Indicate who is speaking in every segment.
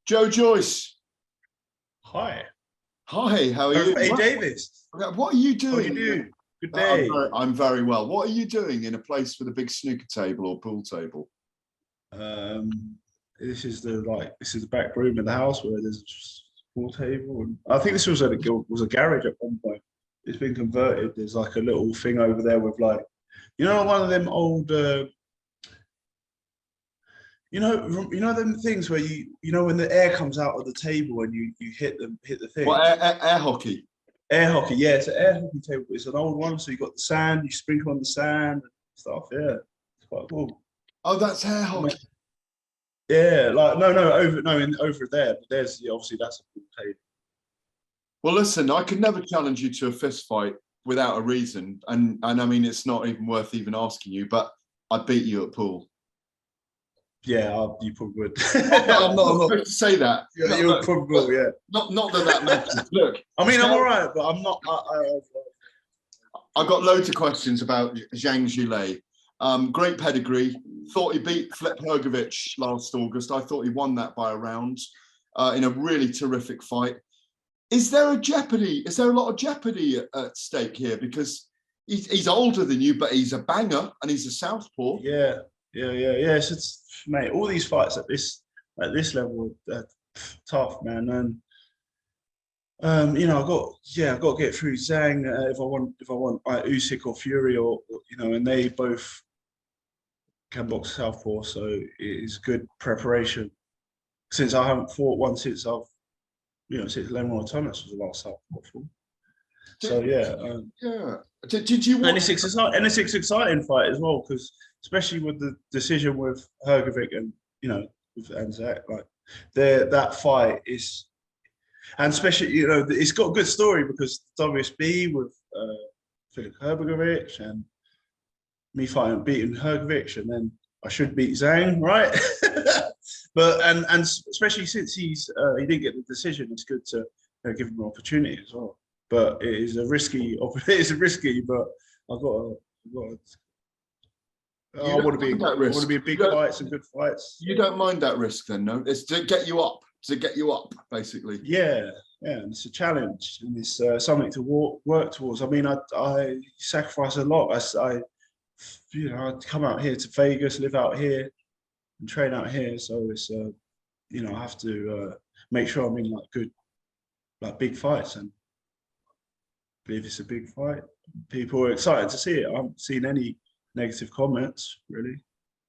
Speaker 1: Joyce.
Speaker 2: Hi.
Speaker 1: Hi, how are you?
Speaker 2: Gareth A Davies.
Speaker 1: What are you doing?
Speaker 2: How are you doing? Good day.
Speaker 1: I'm very well. What are you doing in a place with a big snooker table or pool table?
Speaker 2: This is the back room of the house where there's a pool table, and I think this was a garage at one point. It's been converted. There's like a little thing over there with like, one of them old, them things where when the air comes out of the table and you hit the thing.
Speaker 1: Well, air hockey.
Speaker 2: Air hockey, yeah, it's an air hockey table. It's an old one, so you got the sand. You sprinkle on the sand and stuff. Yeah, it's quite cool.
Speaker 1: Oh, that's air hockey.
Speaker 2: Yeah, like over there. But there's obviously that's a pool table.
Speaker 1: Well, listen, I could never challenge you to a fist fight without a reason, and I mean it's not even worth even asking you. But I beat you at pool.
Speaker 2: Yeah, you probably would.
Speaker 1: I'm not supposed to say that.
Speaker 2: You're probably yeah.
Speaker 1: Not that matters. Look,
Speaker 2: I mean, I'm all right, but I'm not.
Speaker 1: I've got loads of questions about Zhilei. Great pedigree. Thought he beat Flip Hrgovic last August. I thought he won that by a round in a really terrific fight. Is there a jeopardy? Is there a lot of jeopardy at stake here? Because he's older than you, but he's a banger and he's a southpaw.
Speaker 2: Yeah. It's mate, all these fights at this level are tough, man. And I've got to get through Zhang if I want Usyk or Fury or and they both can box southpaw, so it is good preparation. Since I haven't fought one since since Lemon Thomas was the last southpaw fight. So
Speaker 1: yeah. Did you want?
Speaker 2: And it's an exciting fight as well, because especially with the decision with Hrgovic and and Zach, like that fight is, and especially it's got a good story because WSB with Filip Hrgovic and me beating Hrgovic, and then I should beat Zhang, right? But and especially since he didn't get the decision, it's good to give him an opportunity as well. But it is a risky. But I want to be big fights and good fights.
Speaker 1: You don't mind that risk, then, no? It's to get you up, basically.
Speaker 2: Yeah, and it's a challenge, and it's something to work towards. I mean, I sacrifice a lot. I come out here to Vegas, live out here, and train out here. So it's I have to make sure I'm in good big fights, and I believe it's a big fight. People are excited to see it. I haven't seen any negative comments, really.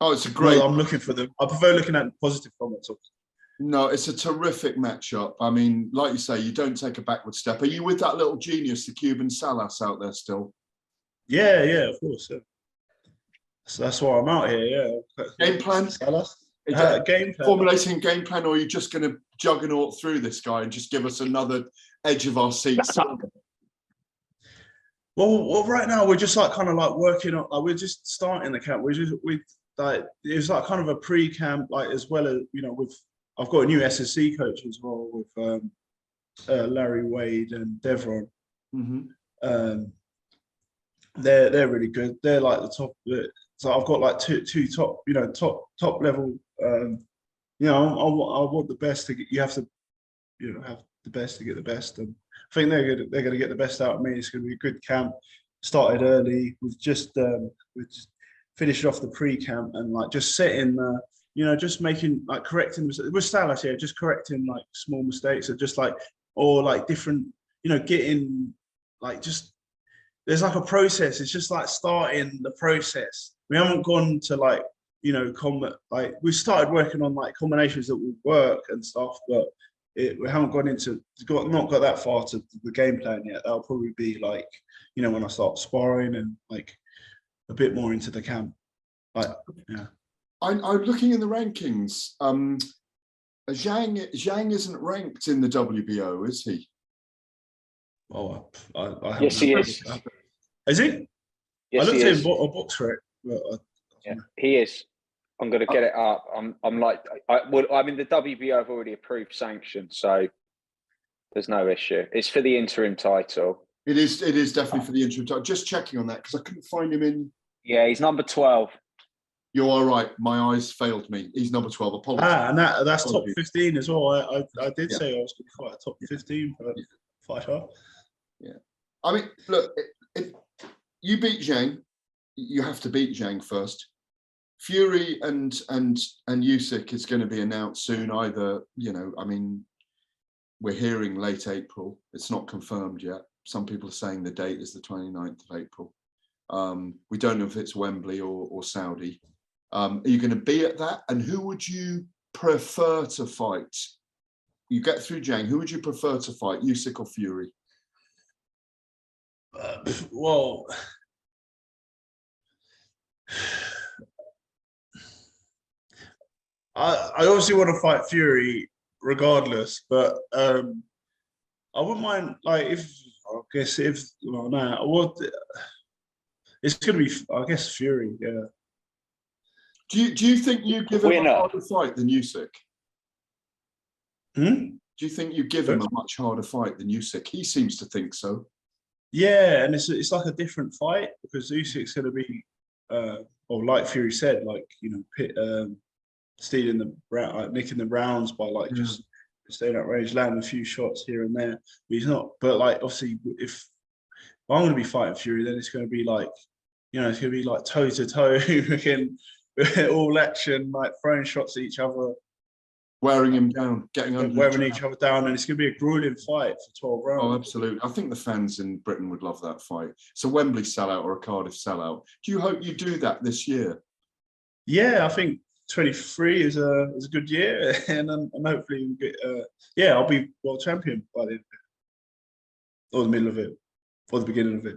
Speaker 1: Oh, it's a great.
Speaker 2: Well, I'm looking for them. I prefer looking at positive comments.
Speaker 1: No, it's a terrific matchup. I mean, like you say, you don't take a backward step. Are you with that little genius, the Cuban Salas, out there still?
Speaker 2: Yeah, of course. Yeah. So that's why I'm out here. Yeah.
Speaker 1: Game plan.
Speaker 2: Salas. Game plan.
Speaker 1: Formulating a game plan, or are you just going to juggernaut through this guy and just give us another edge of our seats?
Speaker 2: Well, right now we're just working on. We're just starting the camp. It was kind of a pre-camp, as well as I've got a new SSC coach as well with Larry Wade and Devron.
Speaker 1: Mm-hmm.
Speaker 2: They're really good. They're like the top. So I've got two top top level. I want the best to get. You have to have the best to get the best, and I think they're going to get the best out of me. It's going to be a good camp. Started early. We've just finished off the pre-camp and just setting, just making correcting with Salas here, just correcting small mistakes or just different, getting just there's a process. It's just starting the process. We haven't gone to we started working on combinations that will work and stuff, but we haven't gone into not got that far to the game plan yet. That'll probably be when I start sparring and a bit more into the camp.
Speaker 1: I'm looking in the rankings. Zhang isn't ranked in the WBO, is he?
Speaker 2: Oh,
Speaker 3: yes, he is.
Speaker 2: Is he?
Speaker 3: Yes,
Speaker 2: I looked at him a box for it.
Speaker 3: Yeah, he is. I'm going to get it up. I'm the WBO have already approved sanctions, so there's no issue. It's for the interim title.
Speaker 1: It is definitely for the interim title. Just checking on that because I couldn't find him in.
Speaker 3: Yeah, he's number 12.
Speaker 1: You are right. My eyes failed me. He's number 12. Apologies.
Speaker 2: And that's top
Speaker 1: Apologies.
Speaker 2: 15 as well. I did
Speaker 1: Yeah.
Speaker 2: say I was going to fight a top 15 fighter.
Speaker 1: Yeah. I mean, look, if you beat Zhang, you have to beat Zhang first. Fury and Usyk is going to be announced soon. Either, you know, I mean, we're hearing late April. It's not confirmed yet. Some people are saying the date is the 29th of April. We don't know if it's Wembley or Saudi. Are you going to be at that? And who would you prefer to fight? You get through Zhang. Who would you prefer to fight, Usyk or Fury?
Speaker 2: Well, I obviously want to fight Fury regardless, but I wouldn't mind, like, I would. It's going to be, I guess, Fury. Yeah.
Speaker 1: Do you think you give him
Speaker 3: Winner.
Speaker 1: a harder fight than Usyk?
Speaker 2: Hmm?
Speaker 1: Do you think you give him a much harder fight than Usyk? He seems to think so.
Speaker 2: Yeah, and it's like a different fight because Usyk's going to be, or like Fury said, like, you know, stealing the round, like nicking the rounds by like just staying at range, landing a few shots here and there. But he's not. But like, obviously, if I'm going to be fighting Fury, then it's going to be like, you know, it's going to be like toe to toe, again, all action, like throwing shots at each other,
Speaker 1: Wearing him down, getting under,
Speaker 2: wearing each other down, and it's going to be a grueling fight for 12 rounds.
Speaker 1: Oh, absolutely. I think the fans in Britain would love that fight. It's a Wembley sellout or a Cardiff sellout. Do you hope you do that this year?
Speaker 2: Yeah, I think 23 is a good year, and hopefully we'll get, I'll be world champion by the end of it, or the middle of it, or the beginning of it.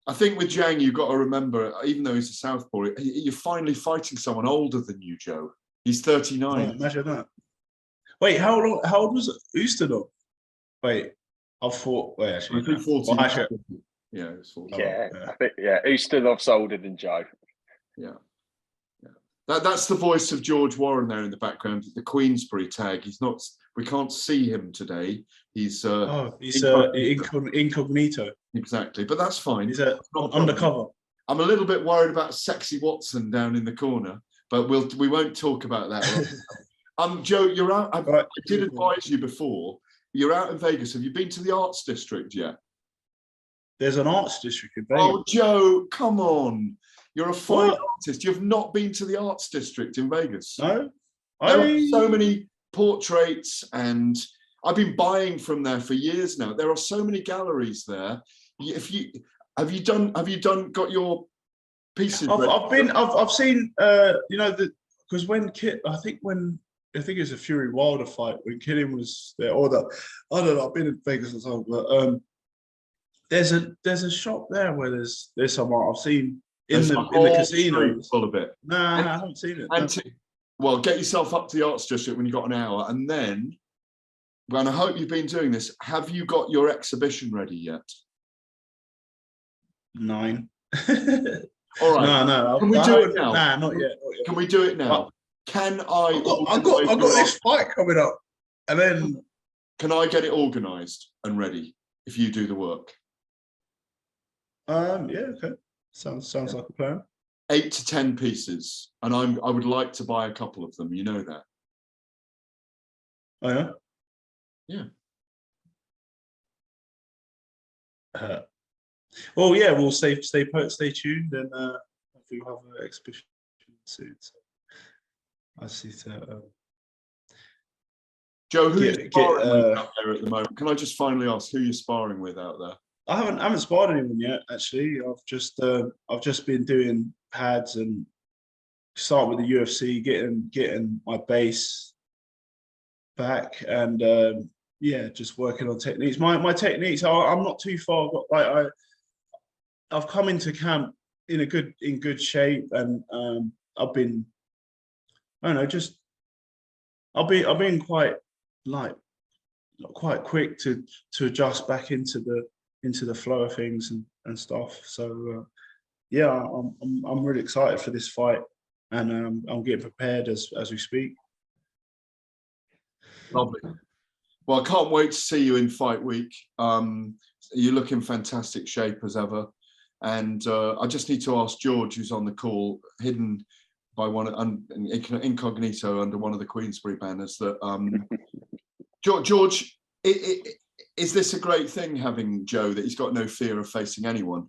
Speaker 1: I think with Zhang, you've got to remember, even though he's a southpaw, you're finally fighting someone older than you, Joe. He's 39.
Speaker 2: Oh, imagine that. Wait, how old was Ustinov? Wait, actually,
Speaker 1: I think 14.
Speaker 2: Well, actually,
Speaker 1: yeah, it's 14.
Speaker 3: Yeah, I think Ustinov's older than Joe.
Speaker 1: Yeah. That's the voice of George Warren there in the background, the Queensbury tag. He's not. We can't see him today. He's
Speaker 2: incognito.
Speaker 1: Exactly, but that's fine.
Speaker 2: He's undercover.
Speaker 1: I'm a little bit worried about Sexy Watson down in the corner, but we won't talk about that. Joe, you're out. I did advise you before. You're out in Vegas. Have you been to the Arts District yet?
Speaker 2: There's an Arts District in Vegas.
Speaker 1: Oh, Joe, come on. You're a fine artist. You've not been to the Arts District in Vegas.
Speaker 2: No.
Speaker 1: There are so many portraits, and I've been buying from there for years now. There are so many galleries there. Have you got your pieces?
Speaker 2: I've seen you know, because I think it was a Fury Wilder fight when Killian was there, I don't know, I've been in Vegas and so, but there's a shop there where there's some art I've seen in the casino.
Speaker 1: Full of it.
Speaker 2: No, I haven't seen it.
Speaker 1: Well, get yourself up to the Arts District when you've got an hour, and then, and I hope you've been doing this, have you got your exhibition ready yet?
Speaker 2: 9.
Speaker 1: All right.
Speaker 2: No.
Speaker 1: Can we do it now?
Speaker 2: Nah, not yet.
Speaker 1: Can we do it now? Can
Speaker 2: I got this fight coming up, and then
Speaker 1: can I get it organised and ready if you do the work?
Speaker 2: Yeah, okay. Sounds like a plan.
Speaker 1: 8 to 10 pieces, and I would like to buy a couple of them. You know that.
Speaker 2: Oh yeah.
Speaker 1: Yeah.
Speaker 2: Well, yeah, we'll stay tuned, and hopefully we'll have an exhibition soon. So I see that.
Speaker 1: Joe, who are you sparring with out there at the moment? Can I just finally ask who you're sparring with out there?
Speaker 2: I haven't sparred anyone yet. Actually, I've just been doing pads and start with the UFC, getting my base back, and just working on techniques. My techniques, I'm not too far. I've come into camp in good shape, and I've been, I don't know, I've been quite quick to adjust back into the flow of things and stuff. So I'm really excited for this fight, and I'm getting prepared as we speak.
Speaker 1: Lovely. Well, I can't wait to see you in fight week. You look in fantastic shape as ever. And I just need to ask George, who's on the call, hidden by incognito under one of the Queensberry banners that George, is this a great thing having Joe, that he's got no fear of facing anyone?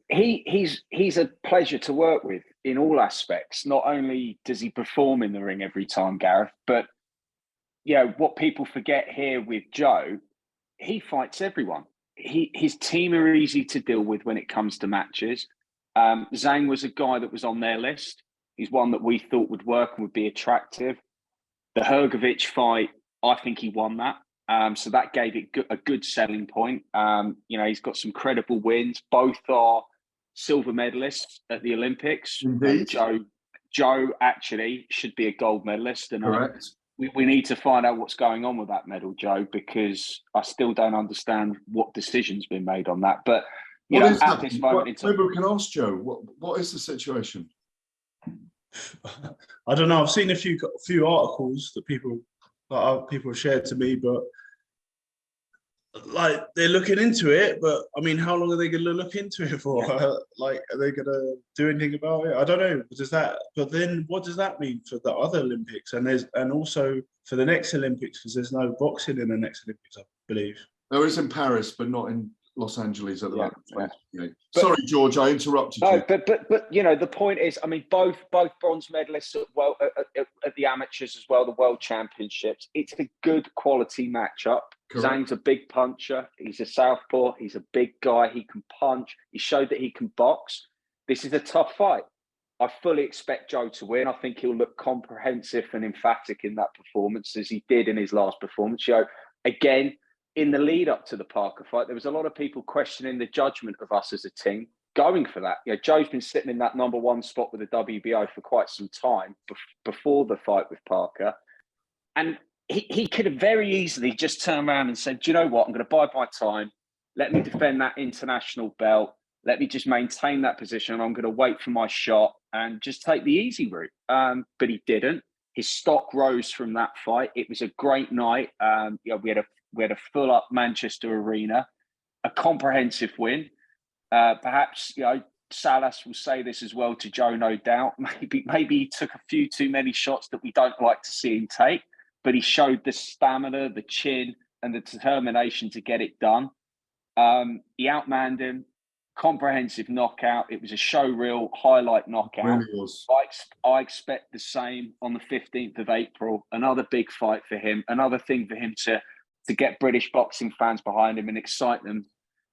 Speaker 3: He's a pleasure to work with in all aspects. Not only does he perform in the ring every time, Gareth, but what people forget here with Joe, he fights everyone. His team are easy to deal with when it comes to matches. Zhang was a guy that was on their list. He's one that we thought would work and would be attractive. The Hrgović fight, I think he won that. So that gave it a good selling point. He's got some credible wins. Both are silver medalists at the Olympics.
Speaker 1: Indeed.
Speaker 3: Joe actually should be a gold medalist. And
Speaker 1: correct.
Speaker 3: We need to find out what's going on with that medal, Joe, because I still don't understand what decision's been made on that. But at this moment in time,
Speaker 1: maybe we can ask Joe, what is the situation?
Speaker 2: I don't know. I've seen a few articles that people shared to me, but like they're looking into it. But I mean, how long are they going to look into it for? Like, are they going to do anything about it? I don't know. But then what does that mean for the other Olympics and also for the next Olympics? Because there's no boxing in the next Olympics, I believe.
Speaker 1: There is in Paris, but not in Los Angeles at the moment.
Speaker 3: Yeah.
Speaker 1: Sorry, George, I interrupted you.
Speaker 3: But the point is, I mean, both bronze medalists at the amateurs as well, the World Championships. It's a good quality matchup.
Speaker 1: Correct.
Speaker 3: Zhang's a big puncher. He's a southpaw. He's a big guy. He can punch. He showed that he can box. This is a tough fight. I fully expect Joe to win. I think he'll look comprehensive and emphatic in that performance, as he did in his last performance. Again, in the lead up to the Parker fight, there was a lot of people questioning the judgment of us as a team going for that. Joe's been sitting in that number one spot with the WBO for quite some time before the fight with Parker. And he could have very easily just turned around and said, do you know what? I'm going to bide my time. Let me defend that international belt. Let me just maintain that position. I'm going to wait for my shot and just take the easy route. But he didn't. His stock rose from that fight. It was a great night. We had a full-up Manchester arena, a comprehensive win. Perhaps, Salas will say this as well to Joe, no doubt. Maybe he took a few too many shots that we don't like to see him take, but he showed the stamina, the chin, and the determination to get it done. He outmanned him, comprehensive knockout. It was a show reel highlight knockout.
Speaker 1: Really was.
Speaker 3: I expect the same on the 15th of April. Another big fight for him. Another thing for him to get British boxing fans behind him and excite them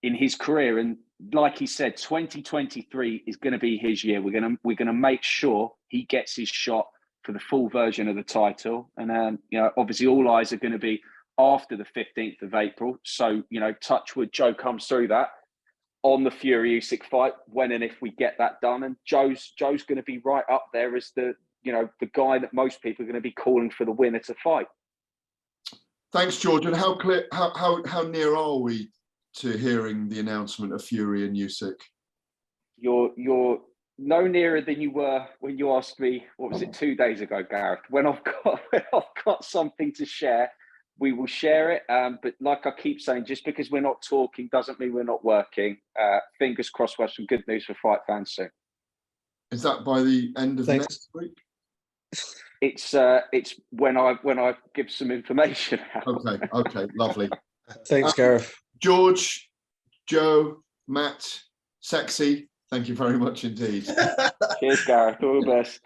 Speaker 3: in his career. And like he said, 2023 is going to be his year. We're going to make sure he gets his shot for the full version of the title. And obviously all eyes are going to be after the 15th of April. So, touch wood, Joe comes through that on the Fury Usyk fight when and if we get that done. And Joe's going to be right up there as the guy that most people are going to be calling for the winner to fight.
Speaker 1: Thanks, George. And how near are we to hearing the announcement of Fury and Usyk?
Speaker 3: You're no nearer than you were when you asked me, what was it, 2 days ago, Gareth? When I've got something to share, we will share it. But like I keep saying, just because we're not talking doesn't mean we're not working. Fingers crossed we'll have some good news for fight fans soon.
Speaker 1: Is that by the end of next week?
Speaker 3: It's when I give some information out.
Speaker 1: Okay, lovely.
Speaker 4: Thanks, Gareth.
Speaker 1: George, Joe, Matt, Sexy, thank you very much indeed.
Speaker 3: Cheers, Gareth. All the best.